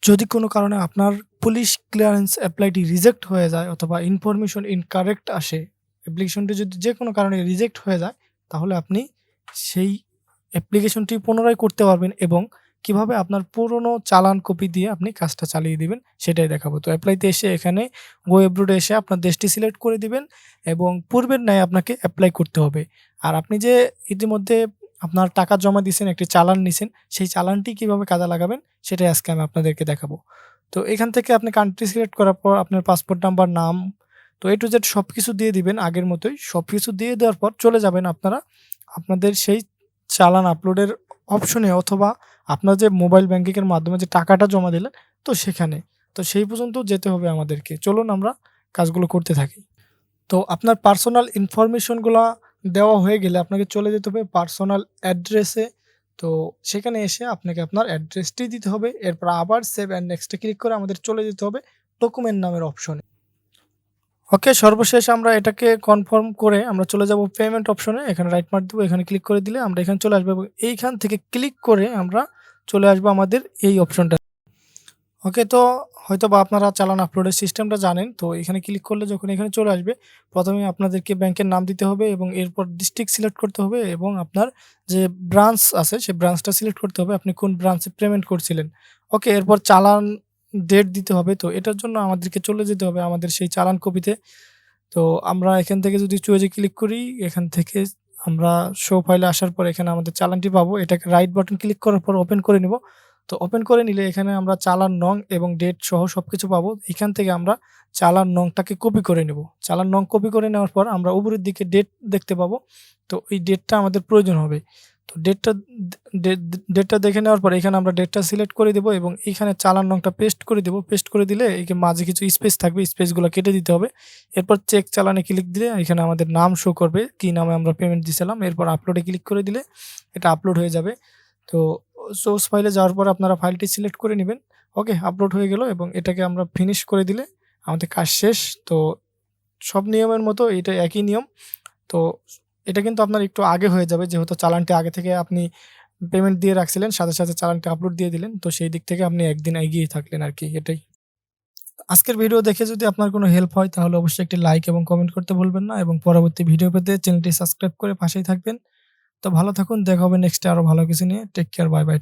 যদি কোনো কারণে আপনার পুলিশ ক্লিয়ারেন্স অ্যাপ্লাইটি রিজেক্ট হয়ে যায় অথবা ইনফরমেশন ইনকারেক্ট আসে, অ্যাপ্লিকেশনটি যদি যে কোনো কারণে রিজেক্ট হয়ে যায়, তাহলে আপনি সেই অ্যাপ্লিকেশনটি পুনরায় করতে পারবেন এবং কিভাবে আপনার পুরনো চালান কপি দিয়ে আপনি কাজটা চালিয়ে দিবেন সেটাই দেখাবো। তো অ্যাপ্লাইতে এসে এখানে গো অ্যাব্রোডে এসে আপনার দেশটি সিলেক্ট করে দিবেন এবং পূর্বের ন্যায় আপনাকে অ্যাপ্লাই করতে হবে। আর আপনি যে ইতিমধ্যে আপনার টাকা জমা দিয়েছেন, একটি চালান নিছেন, সেই চালানটি কিভাবে কাজে লাগাবেন সেটাই আজকে আমি আপনাদেরকে দেখাবো। তো এখান থেকে আপনি কান্ট্রি সিলেক্ট করার পর আপনার পাসপোর্ট নাম্বার, নাম, তো A to Z সবকিছু দিয়ে দিবেন আগের মতোই। সবকিছু দিয়ে দেওয়ার পর চলে যাবেন আপনারা আপনাদের সেই চালান আপলোডের অপশনে অথবা আপনার যে মোবাইল ব্যাংকিংয়ের মাধ্যমে যে টাকাটা জমা দিলেন তো সেখানে। তো সেই পর্যন্ত যেতে হবে আমাদেরকে। চলুন আমরা কাজগুলো করতে থাকি। তো আপনার পার্সোনাল ইনফরমেশনগুলা দেওয়া হয়ে গেলে আপনাকে চলে যেতে হবে পার্সোনাল অ্যাড্রেসে। তো সেখানে এসে আপনাকে আপনার অ্যাড্রেসটি দিতে হবে। এরপর আবার সেভ অ্যান্ড নেক্সটে ক্লিক করে আমাদের চলে যেতে হবে ডকুমেন্ট নামের অপশনে। ওকে, সর্বশেষ আমরা এটাকে কনফার্ম করে আমরা চলে যাব পেমেন্ট অপশনে। এখানে রাইট মার্ক দেবো, এখানে ক্লিক করে দিলে আমরা এখানে চলে আসবো এবং এইখান থেকে ক্লিক করে আমরা চলে আসবো আমাদের এই অপশনটা। ওকে, তো হয়তোবা আপনারা চালান আপলোডের সিস্টেমটা জানেন। তো এখানে ক্লিক করলে যখন এখানে চলে আসবে, প্রথমে আপনাদেরকে ব্যাংকের নাম দিতে হবে এবং এরপর ডিস্ট্রিক্ট সিলেক্ট করতে হবে এবং আপনার যে ব্রাঞ্চ আছে সেই ব্রাঞ্চটা সিলেক্ট করতে হবে, আপনি কোন ব্রাঞ্চে পেমেন্ট করছিলেন। ওকে, এরপর চালান ডেট দিতে হবে। তো এটার জন্য আমাদেরকে চলে যেতে হবে আমাদের সেই চালান কপিতে। তো আমরা এখান থেকে যদি চুয়েজে ক্লিক করি, এখান থেকে আমরা শো ফাইলে আসার পর এখানে আমাদের চালানটি পাবো। এটাকে রাইট বাটন ক্লিক করার পর ওপেন করে নিব। তো ওপেন করে নিলে এখানে আমরা চালান নং এবং ডেট সহ সবকিছু পাবো। এখান থেকে আমরা চালান নংটাকে কপি করে নেব। চালান নং কপি করে নেওয়ার পর আমরা উপরের দিকে ডেট দেখতে পাবো। তো এই ডেটটা আমাদের প্রয়োজন হবে। তো ডেটটা দেখে নেওয়ার পর এখানে আমরা ডেটটা সিলেক্ট করে দেব এবং এইখানে চালান নংটা পেস্ট করে দেব। পেস্ট করে দিলে একে মাঝে কিছু স্পেস থাকবে, স্পেসগুলো কেটে দিতে হবে। এরপর চেক চালানে ক্লিক দিলে এখানে আমাদের নাম শো করবে, কি নামে আমরা পেমেন্ট দিয়েছিলাম। এরপর আপলোডে ক্লিক করে দিলে এটা আপলোড হয়ে যাবে। তো সোর্স ফাইলে যাওয়ার পর আপনারা ফাইলটি সিলেক্ট করে নেবেন। ওকে, আপলোড হয়ে গেল এবং এটাকে আমরা ফিনিশ করে দিলে আমাদের কাজ শেষ। তো সব নিয়মের মতো এটা একই নিয়ম। তো এটা কিন্তু আপনার একটু আগে হয়ে যাবে, যেহেতু চালানটি আগে থেকে আপনি পেমেন্ট দিয়ে রাখছিলেন, সাথে সাথে চালানটি আপলোড দিয়ে দিলেন। তো সেই দিক থেকে আপনি একদিন এগিয়ে থাকলেন আরকি, এটাই। আজকের ভিডিও দেখে যদি আপনার কোনো হেল্প হয় তাহলে অবশ্যই একটি লাইক এবং কমেন্ট করতে ভুলবেন না এবং পরবর্তী ভিডিও পেতে চ্যানেলটি সাবস্ক্রাইব করে পাশেই থাকবেন। তো ভালো থাকুন, দেখা হবে নেক্সটে আরো ভালো কিছু নিয়ে। Take care, bye by.